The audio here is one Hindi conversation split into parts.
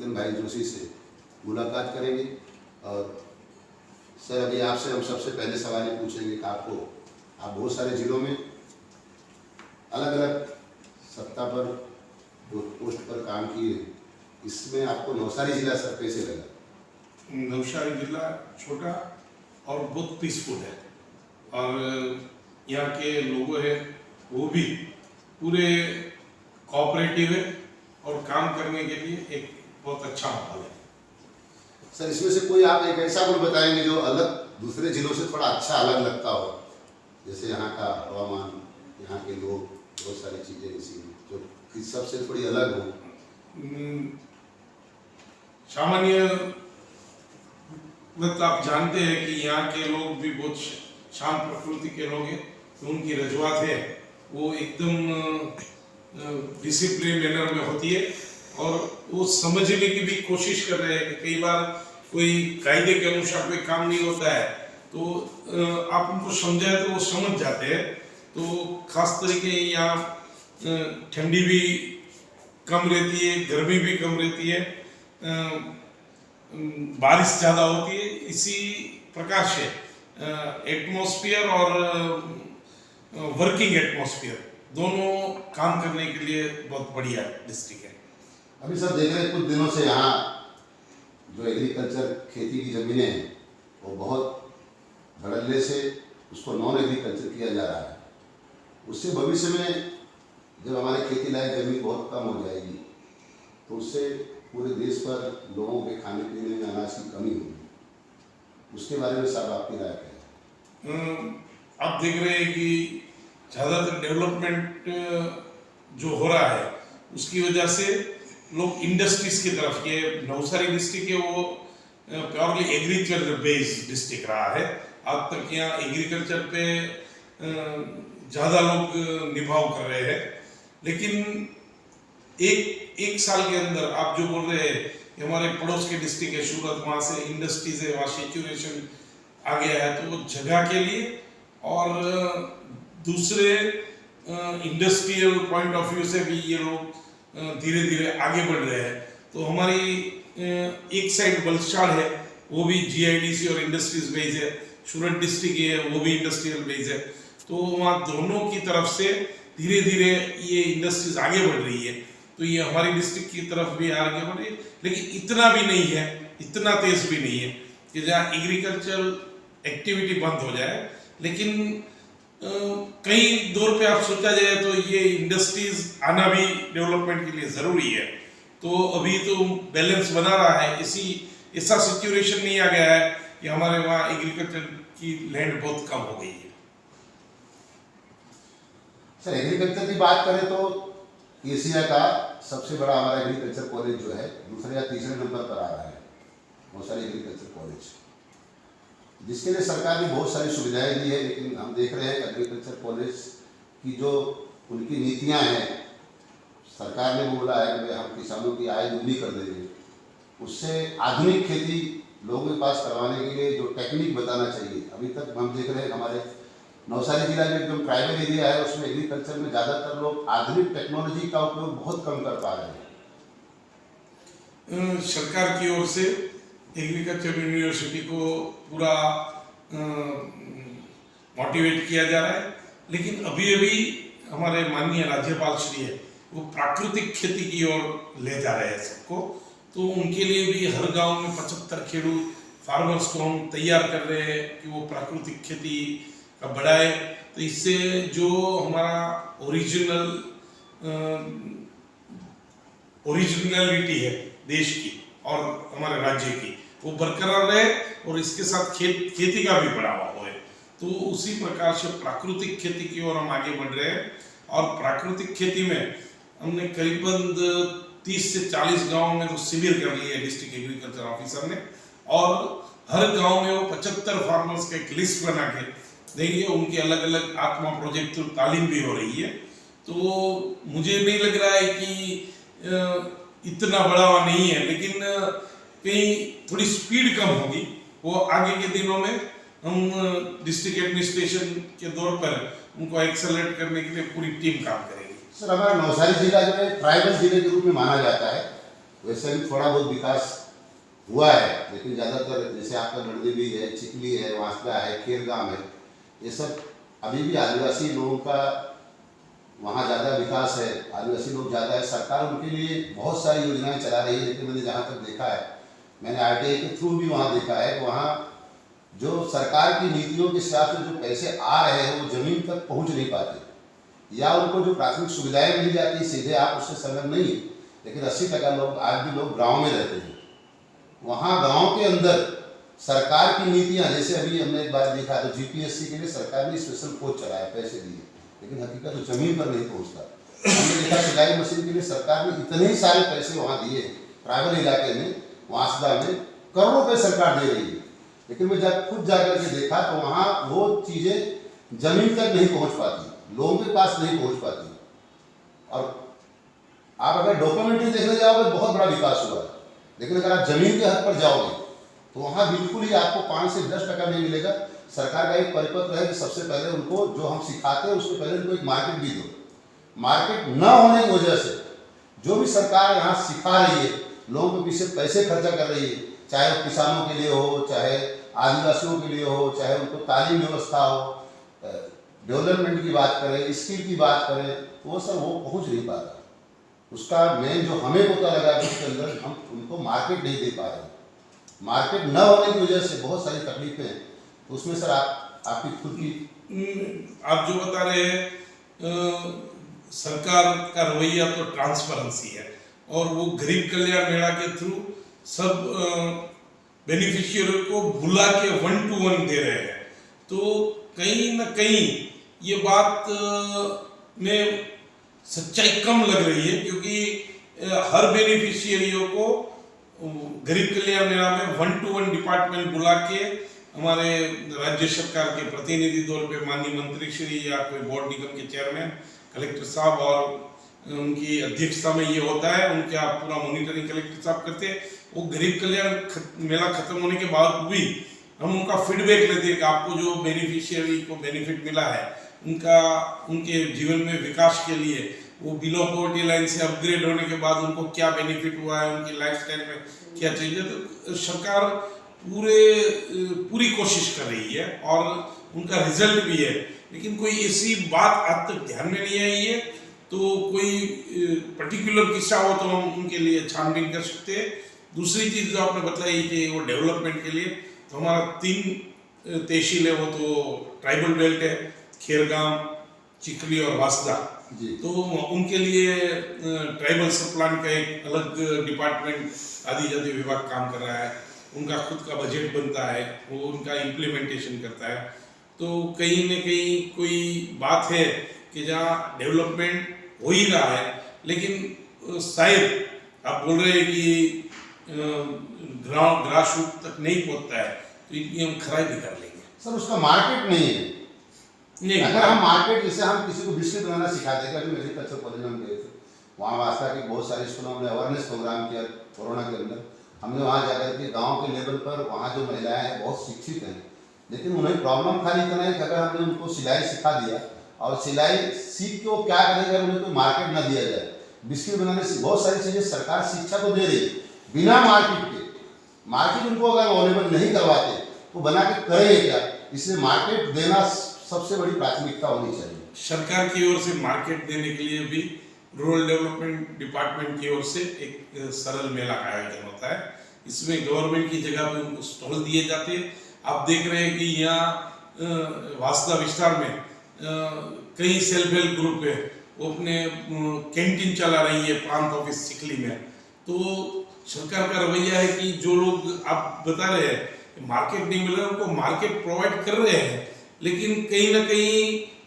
जनार्दन भाई जोशी से मुलाकात करेंगे। और सर अभी आपसे हम सबसे पहले सवाल ये पूछेंगे कि आप बहुत सारे जिलों में अलग अलग सत्ता पर पोस्ट पर काम किए, इसमें आपको नवसारी जिला सर कैसे लगा? नवसारी जिला छोटा और बहुत पीसफुल है, और यहाँ के लोग हैं वो भी पूरे कोऑपरेटिव है और काम करने के लिए एक बहुत अच्छा माहौल है। सर इसमें से कोई आप एक ऐसा गुण बताएंगे जो अलग दूसरे जिलों से थोड़ा अच्छा अलग लगता हो, जैसे यहाँ का हवामान, यहाँ के लोग, बहुत सारी चीज़ें ऐसी जो इस सबसे थोड़ी अलग हो? सामान्य मतलब आप जानते हैं कि यहाँ के लोग भी बहुत शांत प्रकृति के लोग हैं, तो उनकी रजूआत है वो एकदम डिसिप्लिन मैनर में होती है, और वो समझने की भी कोशिश कर रहे हैं कि कई बार कोई कायदे के अनुसार कोई काम नहीं होता है तो आप उनको समझाए तो वो समझ जाते हैं। तो खास तरीके यहाँ ठंडी भी कम रहती है, गर्मी भी कम रहती है, बारिश ज़्यादा होती है। इसी प्रकार से एटमॉस्फेयर और वर्किंग एटमॉस्फेयर दोनों काम करने के लिए बहुत बढ़िया डिस्ट्रिक्ट है। अभी सर देख रहे हैं कुछ दिनों से यहाँ जो एग्रीकल्चर खेती की ज़मीनें हैं वो बहुत धड़ल्ले से उसको नॉन एग्रीकल्चर किया जा रहा है। उससे भविष्य में जब हमारे खेती लायक ज़मीन बहुत कम हो जाएगी तो उससे पूरे देश पर लोगों के खाने पीने में अनाज की कमी होगी, उसके बारे में साहब आपकी राय क्या है? आप देख रहे हैं कि ज़्यादातर डेवलपमेंट जो हो रहा है उसकी वजह से लोग इंडस्ट्रीज की तरफ, ये नवसारी डिस्ट्रिक्ट है वो प्योरली एग्रीकल्चर बेस्ड डिस्ट्रिक्ट रहा है। आज तक यहाँ एग्रीकल्चर पे ज़्यादा लोग निभाव कर रहे हैं, लेकिन एक साल के अंदर आप जो बोल रहे हैं कि हमारे पड़ोस के डिस्ट्रिक्ट है सूरत, वहाँ से इंडस्ट्रीज है, वहाँ सेचुरेशन आ गया है, तो वो जगह के लिए और दूसरे इंडस्ट्रियल पॉइंट ऑफ व्यू से भी ये लोग धीरे धीरे आगे बढ़ रहे हैं। तो हमारी एक साइड वलसाड़ है वो भी जीआईडीसी और इंडस्ट्रीज बेस है, सूरत डिस्ट्रिक्ट है वो भी इंडस्ट्रियल बेस है, तो वहाँ दोनों की तरफ से धीरे धीरे ये इंडस्ट्रीज आगे बढ़ रही है। तो ये हमारी डिस्ट्रिक्ट की तरफ भी आगे बढ़ रही है, लेकिन इतना भी नहीं है, इतना तेज भी नहीं है कि जहाँ एग्रीकल्चरल एक्टिविटी बंद हो जाए। लेकिन कई दौर पे आप सोचा जाए तो ये इंडस्ट्रीज आना भी डेवलपमेंट के लिए ज़रूरी है। तो अभी तो बैलेंस बना रहा है, ऐसा सिचुएशन नहीं आ गया है कि हमारे वहाँ एग्रीकल्चर की लैंड बहुत कम हो गई है। सर एग्रीकल्चर की बात करें तो एशिया का सबसे बड़ा हमारा एग्रीकल्चर कॉलेज जो है दूसरे या तीसरे नंबर पर आ रहा है, नवसारी एग्रीकल्चर कॉलेज, जिसके लिए सरकार ने बहुत सारी सुविधाएं दी है। लेकिन हम देख रहे हैं एग्रीकल्चर कॉलेज की जो उनकी नीतियां हैं, सरकार ने बोला है कि हम किसानों की आय दुगनी कर देंगे, उससे आधुनिक खेती लोगों के पास करवाने के लिए जो टेक्निक बताना चाहिए, अभी तक हम देख रहे हैं हमारे नवसारी जिला में एकदम ट्राइबल एरिया है, उसमें एग्रीकल्चर में ज़्यादातर लोग आधुनिक टेक्नोलॉजी का उपयोग बहुत कम कर पा रहे हैं। सरकार की ओर से एग्रीकल्चर यूनिवर्सिटी को पूरा मोटिवेट किया जा रहा है, लेकिन अभी हमारे माननीय राज्यपाल श्री है वो प्राकृतिक खेती की ओर ले जा रहे हैं सबको। तो उनके लिए भी हर गांव में 75 खेडूत फार्मर्स को हम तैयार कर रहे हैं कि वो प्राकृतिक खेती का बढ़ाए। तो इससे जो हमारा ओरिजिनलिटी है देश की और हमारे राज्य की वो बरकरार रहे और इसके साथ खेती का भी बढ़ावा हो। तो उसी प्रकार से प्राकृतिक खेती की ओर हम आगे बढ़ रहे हैं, और प्राकृतिक खेती में हमने करीबन 30 से 40 गांवों में तो शिविर कर लिए डिस्ट्रिक्ट एग्रीकल्चर ऑफिसर ने, और हर गांव में वो 75 फार्मर्स का एक लिस्ट बना के देंगे। उनकी अलग अलग आत्मा प्रोजेक्ट तो तालीम भी हो रही है। तो मुझे नहीं लग रहा है कि इतना बढ़ावा नहीं है, लेकिन कहीं थोड़ी स्पीड कम होगी, वो आगे के दिनों में हम डिस्ट्रिक्ट एडमिनिस्ट्रेशन के दौर पर उनको एक्सेलरेट करने के लिए पूरी टीम काम करेगी। सर हमारा नवसारी जिला जो है ट्राइबल जिले के रूप में माना जाता है, वैसे भी थोड़ा बहुत विकास हुआ है, लेकिन ज़्यादातर जैसे आपका नड़देवी है, चिखली है, वांसदा है, खेरगांव है, ये सब अभी भी आदिवासी लोगों का वहाँ ज़्यादा विकास है, आदिवासी लोग ज़्यादा है। सरकार उनके लिए बहुत सारी योजनाएं चला रही है, लेकिन मैंने जहाँ तक देखा है, मैंने RTI के थ्रू भी वहाँ देखा है कि वहाँ जो सरकार की नीतियों के हिसाब से जो पैसे आ रहे हैं वो ज़मीन तक पहुँच नहीं पाते, या उनको जो प्राथमिक सुविधाएं मिल जाती है सीधे आप उससे संलग्न नहीं। लेकिन 80% लोग आज भी लोग गाँव में रहते हैं। वहाँ गाँव के अंदर सरकार की नीतियाँ, जैसे अभी हमने एक बार देखा तो GPSC के लिए सरकार ने स्पेशल कोच चलाया, पैसे दिए, लेकिन हकीकत तो जमीन पर नहीं पहुँचता। हमने देखा सिलाई मशीन के लिए सरकार ने इतने ही सारे पैसे वहाँ दिए, ट्राइबल इलाके में, वांसदा में करोड़ों रुपये सरकार दे रही है, लेकिन मैं जब खुद जाकर के देखा तो वहाँ वो चीज़ें जमीन तक नहीं पहुँच पाती, लोगों के पास नहीं पहुँच पाती। और आप अगर डॉक्यूमेंट्री देखने जाओगे बहुत बड़ा विकास हुआ है, लेकिन अगर आप जमीन के हद पर जाओगे तो वहाँ बिल्कुल ही आपको 5 से 10% नहीं मिलेगा। सरकार का एक परिपत्र है कि सबसे पहले उनको जो हम सिखाते हैं उसके पहले उनको एक मार्केट भी दो। मार्केट न होने की वजह से जो भी सरकार यहाँ सिखा रही है, लोगों के पीछे पैसे खर्चा कर रही है, चाहे वो किसानों के लिए हो, चाहे आदिवासियों के लिए हो, चाहे उनको तालीम व्यवस्था हो, डेवलपमेंट की बात करें, स्किल की बात करें, वो सब वो पहुँच नहीं पाता। उसका मेन जो हमें पता लगा कि उसके अंदर हम उनको मार्केट नहीं दे पा रहे। मार्केट न होने की वजह से बहुत सारी तकलीफें हैं। तो उसमें सर आपकी खुद की आप जो बता रहे हैं, सरकार का रवैया तो ट्रांसपेरेंसी है, और वो गरीब कल्याण मेला के थ्रू सब बेनिफिशियरी को बुला के 1 to 1 दे रहे हैं। तो कहीं ना कहीं ये बात में सच्चाई कम लग रही है, क्योंकि हर बेनिफिशियरियों को गरीब कल्याण मेला में 1 to 1 डिपार्टमेंट बुला के हमारे राज्य सरकार के प्रतिनिधि तौर पे माननीय मंत्री श्री या कोई बोर्ड निगम के चेयरमैन, कलेक्टर साहब और उनकी अध्यक्षता में ये होता है, उनका पूरा मॉनिटरिंग कलेक्टर साहब करते हैं। वो गरीब कल्याण मेला खत्म होने के बाद भी हम उनका फीडबैक लेते हैं कि आपको जो बेनिफिशियरी को बेनिफिट मिला है, उनके जीवन में विकास के लिए वो बिलो पॉवर्टी लाइन से अपग्रेड होने के बाद उनको क्या बेनिफिट हुआ है, उनकी लाइफस्टाइल में क्या चेंज है। तो सरकार पूरी कोशिश कर रही है और उनका रिजल्ट भी है, लेकिन कोई ऐसी बात आज तक ध्यान में नहीं आई है। तो कोई पर्टिकुलर किस्सा हो तो हम उनके लिए छानबीन कर सकते हैं। दूसरी चीज़ जो आपने बताई कि वो डेवलपमेंट के लिए, तो हमारा 3 तहसील है, वो तो ट्राइबल बेल्ट है, खेरगांव, चिखली और वांसदा। तो उनके लिए ट्राइबल सब प्लान का एक अलग डिपार्टमेंट आदिजाति विभाग काम कर रहा है, उनका खुद का बजट बनता है, वो उनका इम्प्लीमेंटेशन करता है। तो कहीं न कहीं कोई बात है कि जहाँ डेवलपमेंट हो ही रहा है, लेकिन शायद आप बोल रहे हैं कि ग्रास रूट तक नहीं पहुँचता है, तो इनकी हम खराई भी कर लेंगे। सर उसका मार्केट नहीं है। नहीं, अगर हम मार्केट, जैसे हम किसी को बिस्किट बनाना सिखाते हैं, कभी एग्रीकल्चर कॉलेज में गए थे, वहाँ वास्ता के बहुत सारे स्कूलों में अवेयरनेस प्रोग्राम किया कोरोना के अंदर। हमने वहाँ जाकर के गांव के लेवल पर वहाँ जो महिलाएं हैं बहुत शिक्षित हैं, लेकिन उन्हें प्रॉब्लम खाली इतना है कि अगर हमने उनको सिलाई सिखा दिया और सिलाई सीख के वो क्या करेगा, उन्हें कोई मार्केट ना दिया जाए। बिस्किट बनाने से बहुत सारी चीज़ें सरकार शिक्षा को दे रही है बिना मार्केट के। मार्केट उनको अगर अवेलेबल नहीं करवाते तो बना के करेंगे क्या? इसलिए मार्केट देना सबसे बड़ी प्राथमिकता होनी चाहिए। सरकार की ओर से मार्केट देने के लिए भी रूरल डेवलपमेंट डिपार्टमेंट की ओर से एक सरल मेला का आयोजन होता है। इसमें गवर्नमेंट की जगह पे उनको स्टॉल दिए जाते हैं। आप देख रहे हैं कि यहाँ वांसदा विस्तार में कई सेल्फ हेल्प ग्रुप है, वो अपने कैंटीन चला रही है प्रांत ऑफिस चिखली में। तो सरकार का रवैया है कि जो लोग आप बता रहे हैं मार्केट नहीं मिल रहा है, उनको मार्केट प्रोवाइड कर रहे हैं, लेकिन कहीं ना कहीं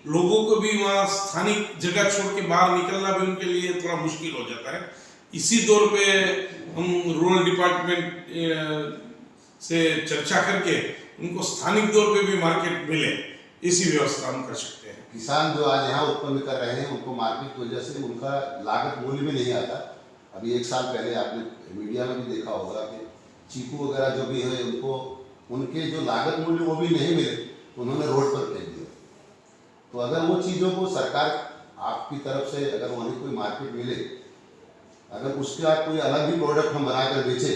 लोगों को भी वहाँ स्थानिक जगह छोड़ के बाहर निकलना भी उनके लिए थोड़ा मुश्किल हो जाता है। इसी दौर पे हम रूरल डिपार्टमेंट से चर्चा करके उनको स्थानिक दौर पे भी मार्केट मिले, इसी व्यवस्था हम कर सकते हैं। किसान जो आज यहाँ उत्पन्न कर रहे हैं उनको मार्केट की वजह से उनका लागत मूल्य में नहीं आता। अभी 1 साल पहले आपने मीडिया में भी देखा होगा कि चीकू वगैरह जो भी है उनको उनके जो लागत मूल्य वो भी नहीं मिले, तो उन्होंने रोड पर फेंक दिया। तो अगर वो चीज़ों को सरकार आपकी तरफ से अगर वहीं कोई मार्केट मिले अगर उसका कोई अलग भी प्रोडक्ट हम बनाकर बेचे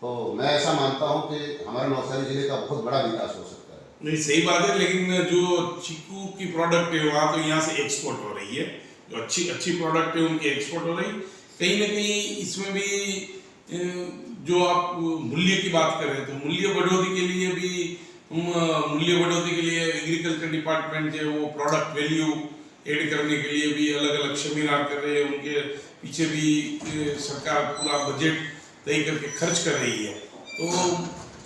तो मैं ऐसा मानता हूं कि हमारे नवसारी जिले का बहुत बड़ा विकास हो सकता है। नहीं, सही बात है, लेकिन जो चीकू की प्रोडक्ट है वहाँ तो यहाँ से एक्सपोर्ट हो रही है, जो अच्छी अच्छी प्रोडक्ट है उनकी एक्सपोर्ट हो रही। कहीं ना कहीं इसमें भी जो आप मूल्य की बात करें तो मूल्य बढ़ोतरी के लिए भी मूल्य बढ़ोतरी के लिए एग्रीकल्चर डिपार्टमेंट जो वो प्रोडक्ट वैल्यू ऐड करने के लिए भी अलग अलग सेमिनार कर रहे हैं, उनके पीछे भी सरकार पूरा बजट तय करके खर्च कर रही है। तो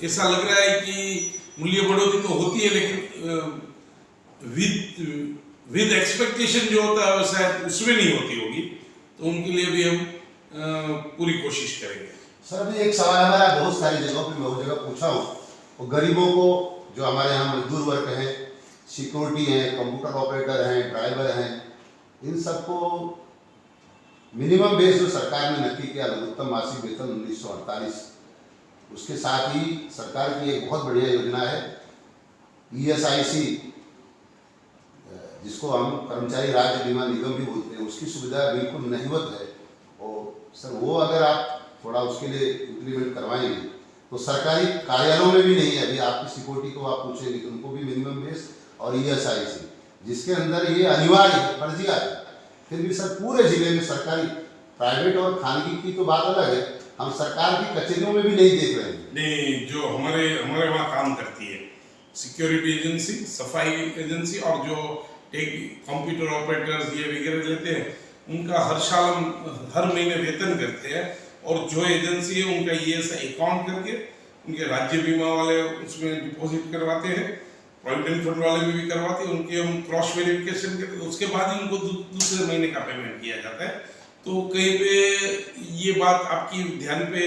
ऐसा लग रहा है कि मूल्य बढ़ोतरी तो होती है, लेकिन विद एक्सपेक्टेशन जो होता है वैसा उसमें नहीं होती होगी, तो उनके लिए भी हम पूरी कोशिश करेंगे। सर अभी एक सवाल हमारा बहुत सारी जगहों पे मैं वो जगह पूछा हूँ, वो गरीबों को जो हमारे यहाँ मजदूर वर्ग हैं, सिक्योरिटी हैं, कंप्यूटर ऑपरेटर हैं, ड्राइवर हैं, इन सबको मिनिमम बेस जो सरकार ने नक्की किया लघुत्तम मासिक वेतन 1948, उसके साथ ही सरकार की एक बहुत बढ़िया योजना है ESIC, जिसको हम कर्मचारी राज्य बीमा निगम भी बोलते हैं, उसकी सुविधा बिल्कुल नहीवत है। और सर वो अगर आप थोड़ा उसके लिए इम्प्लीमेंट करवाएंगे तो सरकारी कार्यालयों में भी नहीं है, अभी आपकी सिक्योरिटी को आप पूछेंगे तो उनको भी मिनिमम बेस और ESIC, जिसके अंदर ये अनिवार्य है, फर्जियात है, फिर भी सर पूरे जिले में सरकारी प्राइवेट और खानगी की तो बात अलग है, हम सरकार की कचहरियों में भी नहीं देख रहे हैं। नहीं, जो हमारे वहाँ काम करती है सिक्योरिटी एजेंसी, सफाई एजेंसी और जो कंप्यूटर ऑपरेटर्स ये वगैरह लेते हैं, उनका हर साल हम हर महीने वेतन करते हैं, और जो एजेंसी है उनका ESI अकाउंट करके उनके राज्य बीमा वाले उसमें डिपॉजिट करवाते हैं, प्रोविडेंट फंड वाले में भी करवाते हैं, उनके हम क्रॉस वेरिफिकेशन करते हैं, उसके बाद ही उनको दूसरे महीने का पेमेंट किया जाता है। तो कहीं पे ये बात आपकी ध्यान पे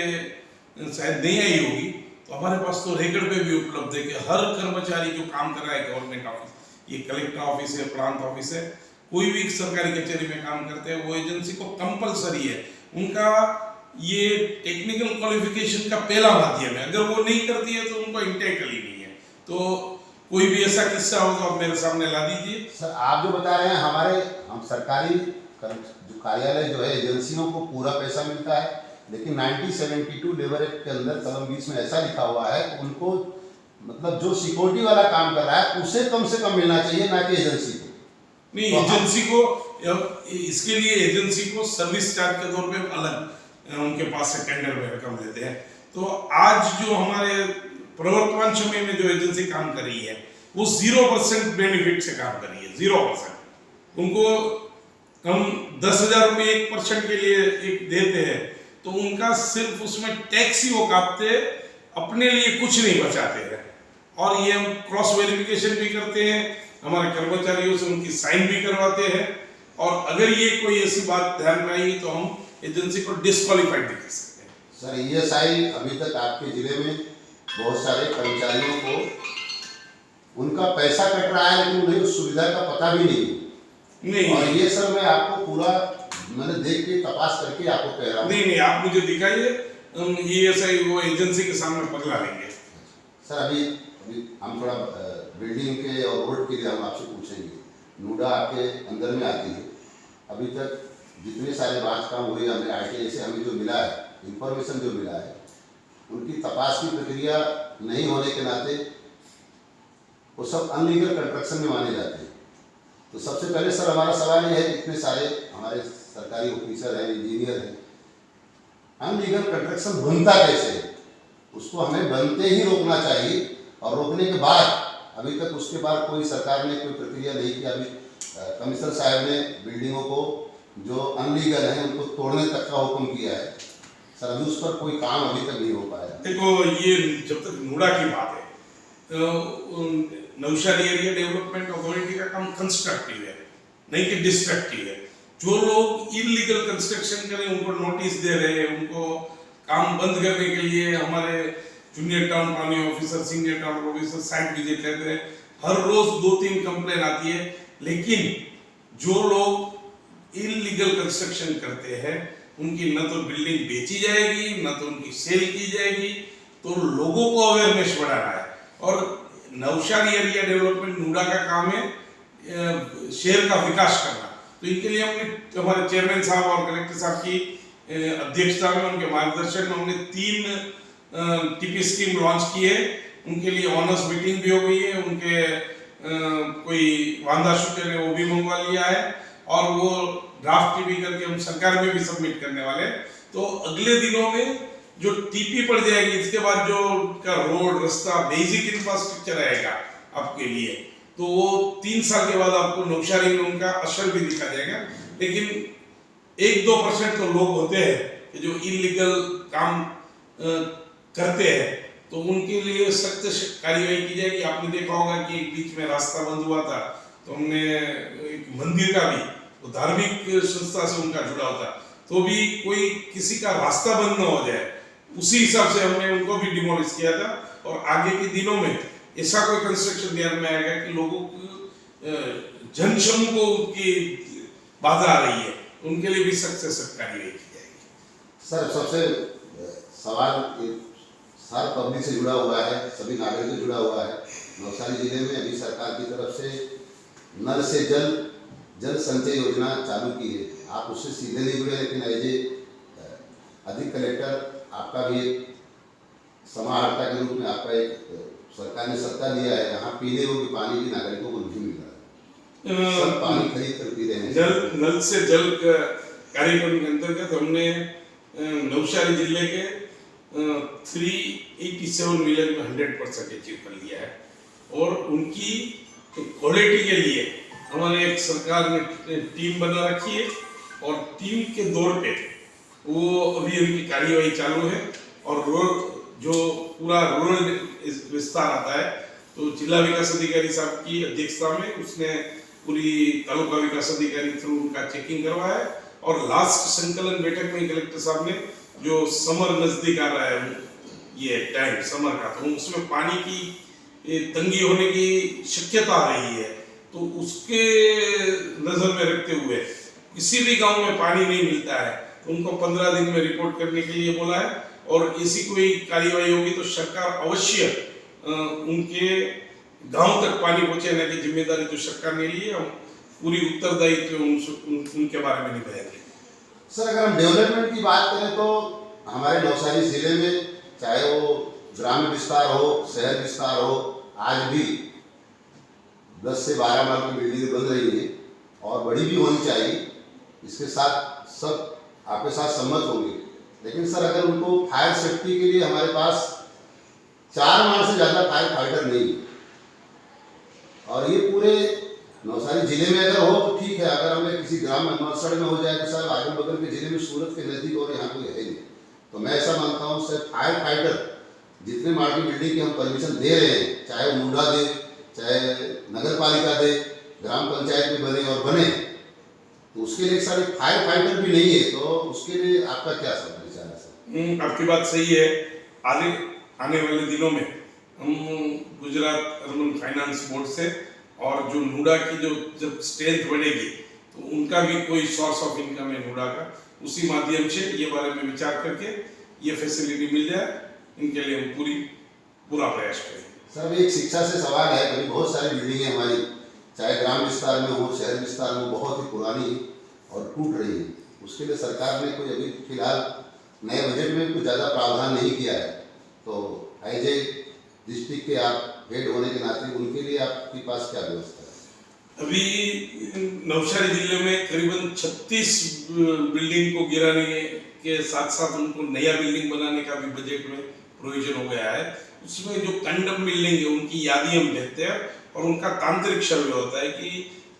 शायद नहीं आई होगी, तो हमारे पास तो रिकॉर्ड पे भी उपलब्ध है कि हर कर्मचारी जो काम कर रहा है गवर्नमेंट ऑफिस, ये कलेक्टर ऑफिस है, प्रांत ऑफिस है, कोई भी सरकारी कचहरी में काम करते हैं, वो एजेंसी को कंपलसरी है, उनका ये टेक्निकल क्वालिफिकेशन का पहला माध्यम है, अगर वो नहीं करती है तो उनको इंटेक्ट ही नहीं है। तो कोई भी ऐसा किस्सा हो तो आप मेरे सामने ला दीजिए। सर आप जो बता रहे हैं हम सरकारी जो कार्यालय जो है एजेंसियों को पूरा पैसा मिलता है, लेकिन 1972 लेबर एक्ट के अंदर कलम 20 में ऐसा लिखा हुआ है कि उनको मतलब जो सिक्योरिटी वाला काम कर रहा है उसे कम से कम मिलना चाहिए, ना कि एजेंसी को। नहीं, तो एजेंसी को इसके लिए एजेंसी को सर्विस चार्ज के तौर पे अलग उनके पास से टेंडर में रकम लेते हैं। तो आज जो हमारे प्रवर्तमान समय में जो एजेंसी काम कर रही है वो 0% बेनिफिट से काम कर रही है, 0%। उनको हम 10,000 रुपये 1% के लिए एक देते हैं, तो उनका सिर्फ उसमें टैक्स ही वो काटते, अपने लिए कुछ नहीं बचाते हैं। और ये हम क्रॉस वेरिफिकेशन भी करते हैं, हमारे कर्मचारियों से उनकी साइन भी करवाते हैं, और अगर ये कोई ऐसी बात ध्यान में आई तो हम एजेंसी को डिस्क्वालीफाइड भी कर सकते हैं। सर ESI अभी तक आपके जिले में बहुत सारे कर्मचारियों को उनका पैसा कट रहा है, लेकिन उन्हें उस सुविधा का पता भी नहीं। और ये सर मैं आपको पूरा मैंने देख के तपास करके आपको कह रहा हूँ। नहीं, आप मुझे दिखाइए, हम ESI वो एजेंसी के सामने पगला लेंगे। सर अभी हम थोड़ा बिल्डिंग के और रोड के लिए हम आपसे पूछेंगे, नूडा आपके अंदर में आती है, अभी तक जितने सारे बांध काम हुए हमें RTI से हमें जो मिला है, इंफॉर्मेशन जो मिला है, उनकी तपास की प्रक्रिया नहीं होने के नाते वो सब अनलीगल कंस्ट्रक्शन में माने जाते हैं। तो सबसे पहले सर हमारा सवाल ये है कि इतने सारे हमारे सरकारी ऑफिसर हैं, इंजीनियर हैं, अनलीगल कंस्ट्रक्शन बनता कैसे है, उसको हमें बनते ही रोकना चाहिए, और रोकने के बाद अभी तक उसके बाद कोई सरकार ने कोई प्रक्रिया नहीं की। अभी कमिश्नर साहब ने बिल्डिंगों को जो अनलीगल है उनको तोड़ने तक का हुक्म किया है, सर अभी उस पर कोई काम अभी तक नहीं हो पाया। देखो, ये जब तक नूडा की बात है तो नौशारी एरिया डेवलपमेंट अथॉरिटी का काम कंस्ट्रक्टिव है, नहीं कि डिस्ट्रक्टिव है। जो लोग इलीगल कंस्ट्रक्शन करें उनको नोटिस दे रहे हैं, उनको काम बंद करने के लिए हमारे junior town planning officer, senior town officer site visit लेते हैं, हर रोज 2-3 कंप्लेन आती है। लेकिन जो लोग इलीगल कंस्ट्रक्शन करते हैं उनकी न तो बिल्डिंग बेची जाएगी, न तो उनकी सेल की जाएगी। तो लोगों को अवेयरनेस बढ़ाना है, और नौशारी एरिया डेवलपमेंट नूडा का काम है शहर का विकास करना। तो इनके लिए हमने हमारे चेयरमैन साहब और कलेक्टर साहब की अध्यक्षता में, उनके मार्गदर्शन में हमने 3 टीपी स्कीम लॉन्च की है। उनके लिए ऑनर्स मीटिंग भी हो गई है, उनके कोई वांदा शुक्र है वो भी मंगवा लिया है और वो ड्राफ्ट टीपी करके हम सरकार में भी सबमिट करने वाले हैं। तो अगले दिनों में जो टीपी पड़ जाएगी, इसके बाद जो का रोड, रास्ता, बेसिक इंफ्रास्ट्रक्चर रहेगा आपके लिए, तो वो 3 साल के बाद आपको नौशारी में उनका असर भी दिखा जाएगा। लेकिन 1-2% तो लोग होते हैं कि जो इलीगल काम करते हैं, तो उनके लिए सख्त कार्यवाही की जाएगी। आपने देखा होगा कि बीच में रास्ता बंद हुआ था, तो हमने एक मंदिर का भी, तो धार्मिक संस्था से उनका जुड़ाव था, तो भी कोई किसी का रास्ता बंद न हो जाए, उसी हिसाब से हमने उनको भी डिमोलिश किया था। और आगे के दिनों में ऐसा कोई कंस्ट्रक्शन ध्यान में आएगा कि लोगों को जनसमूह को उनकी बाधा आ रही है, उनके लिए भी सख्त से सख्त कार्यवाही की जाएगी। सर, सबसे सवाल हर पब्लिक से जुड़ा हुआ है, सभी नागरिक से जुड़ा हुआ है। नवसारी जिले में अभी सरकार की तरफ से नल से जल संचय योजना चालू की है। आप उससे सीधे नहीं जुड़े, लेकिन एज ए अधिक कलेक्टर आपका भी एक समाहर्ता के रूप में आपका एक सरकार ने सत्ता दिया है। यहाँ पीने योग्य पानी भी नागरिकों को नहीं मिल रहा है, सब पानी खरीद कर पी रहे हैं। नल से जल कार्यक्रम के अंतर्गत हमने नवसारी जिले के 387 विलेज में 100% अचीव कर लिया है। और उनकी क्वालिटी के लिए हमारे एक सरकार ने टीम बना रखी है और टीम के दौर पे वो अभी उनकी कार्यवाही चालू है। और जो पूरा रूरल विस्तार आता है, तो जिला विकास अधिकारी साहब की अध्यक्षता में उसने पूरी तालुका विकास अधिकारी थ्रू उनका चेकिंग करवाया है। और लास्ट संकलन बैठक में कलेक्टर साहब ने, जो समर नजदीक आ रहा है, ये टाइम समर का, तो उसमें पानी की तंगी होने की शक्यता आ रही है, तो उसके नजर में रखते हुए किसी भी गांव में पानी नहीं मिलता है तो उनको 15 दिन में रिपोर्ट करने के लिए बोला है। और ऐसी कोई कार्यवाही होगी तो सरकार अवश्य उनके गांव तक पानी पहुंचाने की जिम्मेदारी जो सरकार ने ली है, हम पूरी उत्तरदायित्व उनके बारे में निभाएंगे। सर, अगर हम डेवलपमेंट की बात करें तो हमारे नवसारी जिले में, चाहे वो ग्रामीण विस्तार हो, शहर विस्तार हो, आज भी 10 से 12 माह की बिल्डिंग बन रही है और बड़ी भी होनी चाहिए। इसके साथ सब आपके साथ सम्मत होंगे। लेकिन सर, अगर उनको फायर सेफ्टी के लिए हमारे पास 4 माह से ज़्यादा फायर फाइटर नहीं है, और ये पूरे नवसारी जिले में अगर हो तो ठीक है। अगर हमें किसी ग्राम नवसड़ में हो जाए तो साहब आगे बगल के जिले में सूरत के नज़दीक और यहाँ कोई है नहीं, तो मैं ऐसा मानता हूँ सर, फायर फाइटर जितने माह की बिल्डिंग की हम परमिशन दे रहे हैं, चाहे वो मुंडा दे, चाहे नगर पालिका दे, ग्राम पंचायत में बने और बने, तो उसके लिए सारे फायर फाइटर भी नहीं है, तो उसके लिए आपका क्या सब विचार है सर? आपकी बात सही है। आने वाले दिनों में हम गुजरात अर्बन फाइनेंस बोर्ड से और जो नूडा की जो जब स्ट्रेंथ बढ़ेगी तो उनका भी कोई सोर्स ऑफ इनकम है नूडा का, उसी माध्यम से ये बारे में विचार करके ये फैसिलिटी मिल जाए, इनके लिए हम पूरा प्रयास करेंगे। सर, एक शिक्षा से सवाल है। अभी बहुत सारी बिल्डिंगें हमारी, चाहे ग्राम विस्तार में हो, शहर विस्तार में, बहुत ही पुरानी और टूट रही है। उसके लिए सरकार ने कोई अभी फिलहाल नए बजट में कुछ ज़्यादा प्रावधान नहीं किया है, तो एज ए डिस्ट्रिक्ट के आप हेड होने के नाते उनके लिए आपके पास क्या व्यवस्था है? अभी नवसारी जिले में करीबन 36 बिल्डिंग को गिराने के साथ साथ उनको नया बिल्डिंग बनाने का भी बजट में प्रोविजन हो गया है। उसमें जो कंडम बिल्डिंग है उनकी यादी हम देखते हैं और उनका तांत्रिक सर्वे होता है कि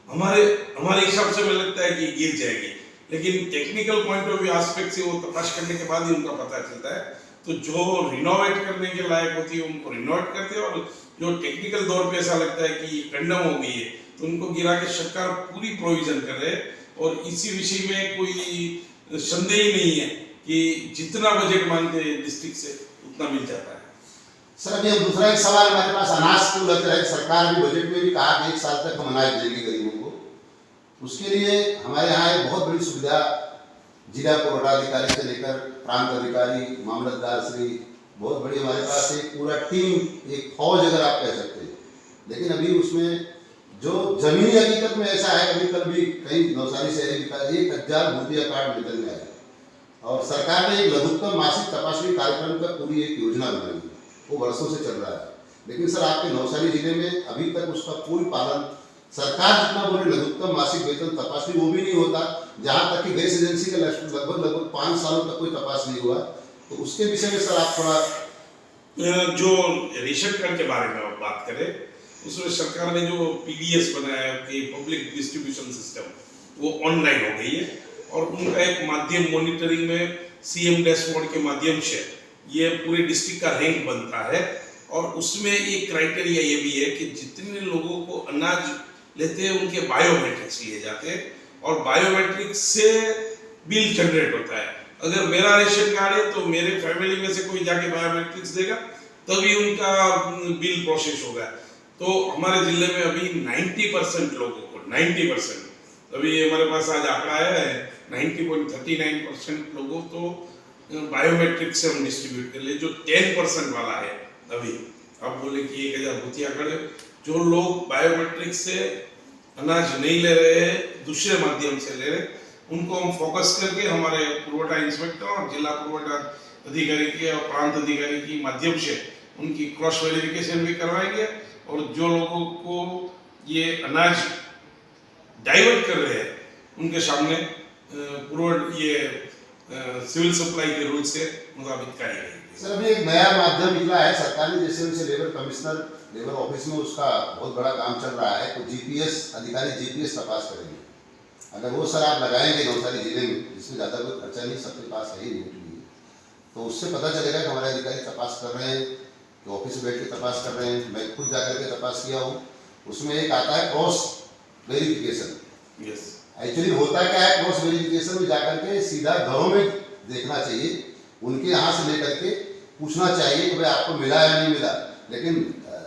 हमारे हिसाब से मुझे लगता है कि गिर जाएगी, लेकिन technical point of view aspect से वो तलाश करने के बाद ही उनका पता चलता है। तो जो रिनोवेट करने के लायक होती है उनको रिनोवेट करते हैं, और जो टेक्निकल दौर पे ऐसा लगता है कि ये कंडम हो गई है तो उनको गिरा के सरकार पूरी प्रोविजन कर रहे हैं। और इसी विषय में कोई संदेह ही नहीं है कि जितना बजट मांगते हैं डिस्ट्रिक्ट से उतना मिल जाता है। सर, अभी हम दूसरा एक सवाल हमारे पास अनाज को लेकर है। सरकार भी बजट में भी कहा कि 1 साल तक हम अनाज देंगे गरीबों को। उसके लिए हमारे यहाँ एक बहुत बड़ी सुविधा जिला पुरवठाधिकारी से लेकर प्रांत अधिकारी, मामलतदार श्री, बहुत बड़ी हमारे पास एक पूरा टीम, एक फौज अगर आप कह सकते हैं। लेकिन अभी उसमें जो जमीनी हकीकत में ऐसा है, कभी कल भी कई नवसारी शहरी विकास 1000 भूतिया कार्ड निकल में आए, और सरकार ने एक लघुत्तम मासिक तपासणी कार्यक्रम का पूरी एक योजना बनाई है, वो वर्षों से चल रहा है। लेकिन सर आपके नवसारी जिले में अभी तक उसका कोई पालन, सरकार जितना बोले लघुत्तम मासिक वेतन तपासणी वो भी नहीं होता। जहाँ तक कि गैस एजेंसी का लगभग 5 सालों तक कोई तपास नहीं हुआ। तो उसके विषय में सर आप थोड़ा जो रेशन कार्ड के बारे में बात करें, उसमें सरकार ने जो पीडीएस बनाया है कि पब्लिक डिस्ट्रीब्यूशन सिस्टम, वो ऑनलाइन हो गई है और उनका एक माध्यम मॉनिटरिंग में सीएम डैशबोर्ड के माध्यम से ये पूरे डिस्ट्रिक्ट का रैंक बनता है। और उसमें एक क्राइटेरिया ये भी है कि जितने लोगों को अनाज लेते हैं उनके बायोमेट्रिक्स लिए जाते हैं और बायोमेट्रिक्स से बिल जनरेट होता है। अगर मेरा रेशन कार्ड है तो मेरे फैमिली में से कोई जाके बायोमेट्रिक्स देगा तभी उनका बिल प्रोसेस होगा। तो हमारे जिले में अभी 90% लोगों को 90%, अभी हमारे पास आज आंकड़ा आया है 90.39% लोगों तो बायोमेट्रिक से हम डिस्ट्रीब्यूट कर ले। जो 10% वाला है अभी आप बोले कि 1000 भूतिया खड़े, जो लोग बायोमेट्रिक से अनाज नहीं ले रहे हैं, दूसरे माध्यम से ले रहे, उनको हम फोकस करके हमारे पुरवठा इंस्पेक्टर और जिला पुरवठा अधिकारी के और प्रांत अधिकारी की माध्यम से उनकी क्रॉस वेरिफिकेशन भी करवाएंगे। और जो लोगों को ये अनाज डाइवर्ट कर रहे हैं उनके सामने सिविल सप्लाई के रूल से मुताबिक कार्रवाई करेंगे। सर अभी एक नया माध्यम निकला है सरकार ने, जैसे उनसे लेबर कमिश्नर लेबर ऑफिस में उसका बहुत बड़ा काम चल रहा है। तो जीपीएस अधिकारी जीपीएस तपास करेंगे। अगर वो सर आप लगाएंगे नवसारी जिले में, जिसमें ज़्यादा कोई खर्चा नहीं, सबके पास है ही नहीं, तो उससे पता चलेगा कि हमारे अधिकारी तपास कर रहे हैं कि ऑफिस में बैठ के तपास कर रहे हैं। मैं खुद जाकर के तपास किया हूँ। उसमें एक आता है क्रॉस वेरिफिकेशन। यस, एक्चुअली होता क्या है, क्रॉस वेरिफिकेशन में जाकर के सीधा घरों में देखना चाहिए, उनके यहाँ से लेकर के पूछना चाहिए कि भाई आपको मिला या नहीं मिला। लेकिन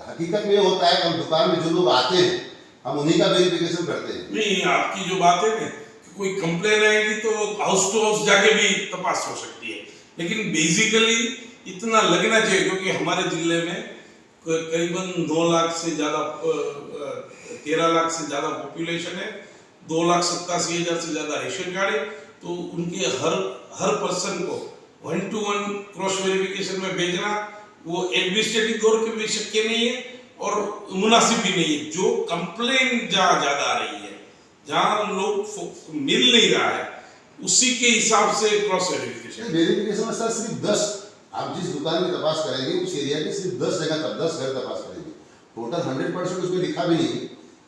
हकीकत में ये होता है कि हम दुकान में जो लोग आते हैं हम उन्हीं का वेरिफिकेशन करते हैं। नहीं, आपकी जो बात है ना कि कोई कंप्लेन आएगी तो हाउस टू हाउस जाके भी तपास हो सकती है, लेकिन बेसिकली इतना लगना चाहिए क्योंकि हमारे जिले में करीबन 2 लाख से ज़्यादा 13 लाख से ज़्यादा पॉपुलेशन है, 2,87,000 से ज़्यादा रेशन कार्ड है। तो उनके हर पर्सन को 1-to-1 क्रॉस वेरिफिकेशन में भेजना वो एडमिनिस्ट्रेटिव तौर पे भी शक्य नहीं है और मुनासिब भी नहीं है। जो कंप्लेन जहाँ ज़्यादा आ रही है, जहाँ लोग मिल नहीं रहा है, उसी के हिसाब से क्रॉस वेरिफिकेशन में सर सिर्फ 10, आप जिस दुकान में तपास करेंगे उस एरिया के सिर्फ 10 जगह तब 10 घर तपास करेंगे। टोटल 100% उसमें लिखा भी नहीं,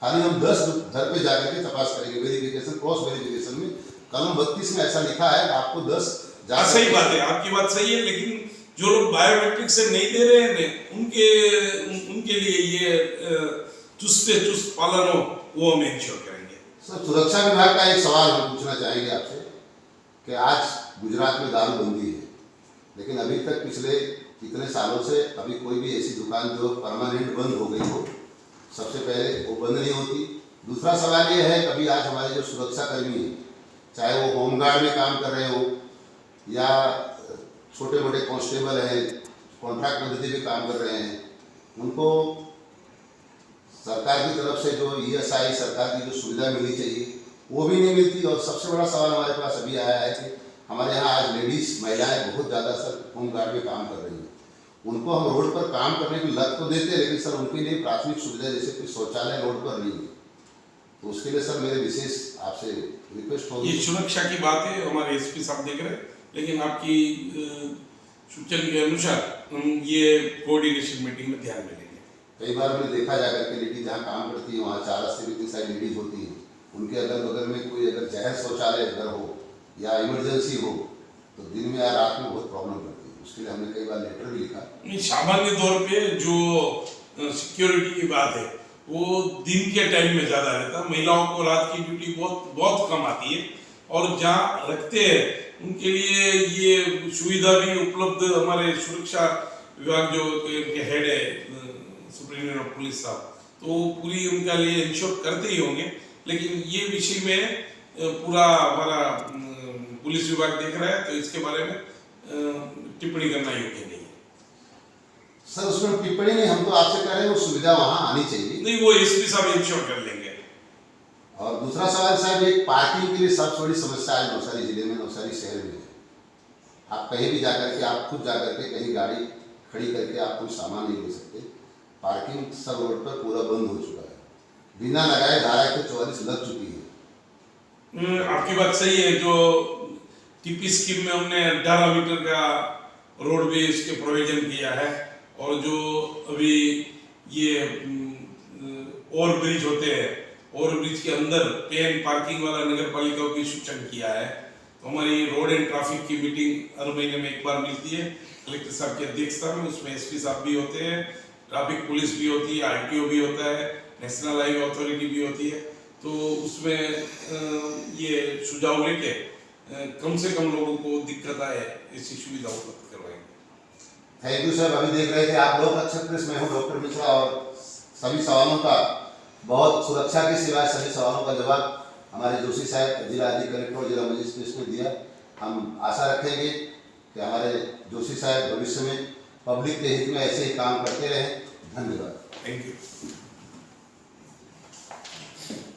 खाली हम 10 घर पे जाकर के तपास करेंगे वेरिफिकेशन, क्रॉस वेरिफिकेशन में। कलम 32 में ऐसा लिखा है आपको 10। सही बात है, आपकी बात सही है, लेकिन जो लोग बायोमेट्रिक से नहीं दे रहे हैं उनके लिए ये चुस्त पालन हो वो हम इंश्योर करेंगे। सर सुरक्षा विभाग का एक सवाल हम पूछना चाहेंगे आपसे कि आज गुजरात में दारूबंदी है, लेकिन अभी तक पिछले कितने सालों से अभी कोई भी ऐसी दुकान जो परमानेंट बंद हो गई हो, सबसे पहले वो बंद नहीं होती। दूसरा सवाल ये है कभी आज हमारे जो सुरक्षा कर्मी हैं, चाहे वो होमगार्ड में काम कर रहे हो या छोटे मोटे कांस्टेबल हैं, कॉन्ट्रैक्ट पद्धति पे काम कर रहे हैं, उनको सरकार की तरफ से जो ईएसआई सरकार की जो सुविधा मिलनी चाहिए वो भी नहीं मिलती। और सबसे बड़ा सवाल हमारे पास अभी आया है कि हमारे यहाँ आज लेडीज़ महिलाएं बहुत ज़्यादा सर होमगार्ड में काम कर रही हैं। उनको हम रोड पर काम करने की लत तो देते हैं, लेकिन सर उनके लिए प्राथमिक सुविधा जैसे कोई शौचालय रोड पर नहीं है। तो उसके लिए सर मेरे विशेष आपसे रिक्वेस्ट होगी। ये सुरक्षा की बात है, हमारे एसपी साहब देख रहे हैं, लेकिन आपकी सूचना के अनुसार हम ये कोऑर्डिनेशन मीटिंग में ध्यान में लेंगे। कई बार मैंने देखा जाकर के लेडीज जहाँ काम करती है वहाँ 4 रास्ते में इतनी सारी लेडीज होती हैं, उनके अगल बगल में कोई अगर जाहिर शौचालय अगर हो या इमरजेंसी हो तो दिन में या रात में बहुत प्रॉब्लम करती है। उसके लिए हमने कई बार लेटर भी लिखा। सामान्य तौर पे जो सिक्योरिटी की बात है वो दिन के टाइम में ज़्यादा रहता है, महिलाओं को रात की ड्यूटी बहुत कम आती है और जहाँ रखते हैं उनके लिए ये सुविधा भी उपलब्ध हमारे सुरक्षा विभाग जो के हेड है सुप्रीटेंडेंट ऑफ पुलिस साहब, तो पूरी उनका लिए इंश्योर करते ही होंगे। लेकिन ये विषय में पूरा हमारा पुलिस विभाग देख रहा है, तो इसके बारे में टिप्पणी करना योग्य नहीं है। सर उसमें टिप्पणी नहीं, हम तो आपसे कह रहे हैं वो सुविधा वहाँ आनी चाहिए। नहीं, वो एसपी साहब इंश्योर कर लेंगे। और दूसरा सवाल साहब, एक पार्किंग के लिए सबसे बड़ी समस्या है नवसारी जिले में, नवसारी शहर में। आप कहीं भी जाकर के, आप खुद जाकर के कहीं गाड़ी खड़ी करके आप कोई सामान नहीं ले सकते। पार्किंग सब रोड पर पूरा बंद हो चुका है, बिना लगाए धारा 144 लग चुकी है। आपकी बात सही है। जो टीपी स्कीम में हमने 18 मीटर का रोडवेज के प्रोविजन किया है, और जो अभी ये ओवर ब्रिज होते हैं, ओवर ब्रिज के अंदर पेन पार्किंग वाला नगर पालिका की सूचना किया है। तो हमारी रोड एंड ट्रैफिक की मीटिंग हर महीने में एक बार मिलती है कलेक्टर साहब की अध्यक्षता में। उसमें एसपी साहब भी होते हैं, ट्रैफिक पुलिस भी होती है, आरटीओ भी होता है, नेशनल हाईवे अथॉरिटी भी होती है। तो उसमें ये सुझाव लेके कम से कम लोगों को दिक्कत आए ऐसी सुविधा उपलब्ध करवाएंगे। Thank you sir. अभी देख रहे थे आप लोग अच्छे प्रेस में हूँ डॉक्टर मिश्रा, और सभी सवालों का बहुत सुरक्षा की सिवाय सभी सवालों का जवाब हमारे जोशी साहब जिला अधिकारी कलेक्टर और जिला मजिस्ट्रेट ने दिया। हम आशा रखेंगे कि हमारे जोशी साहब भविष्य में पब्लिक के हित में ऐसे ही काम करते रहें। धन्यवाद। Thank you.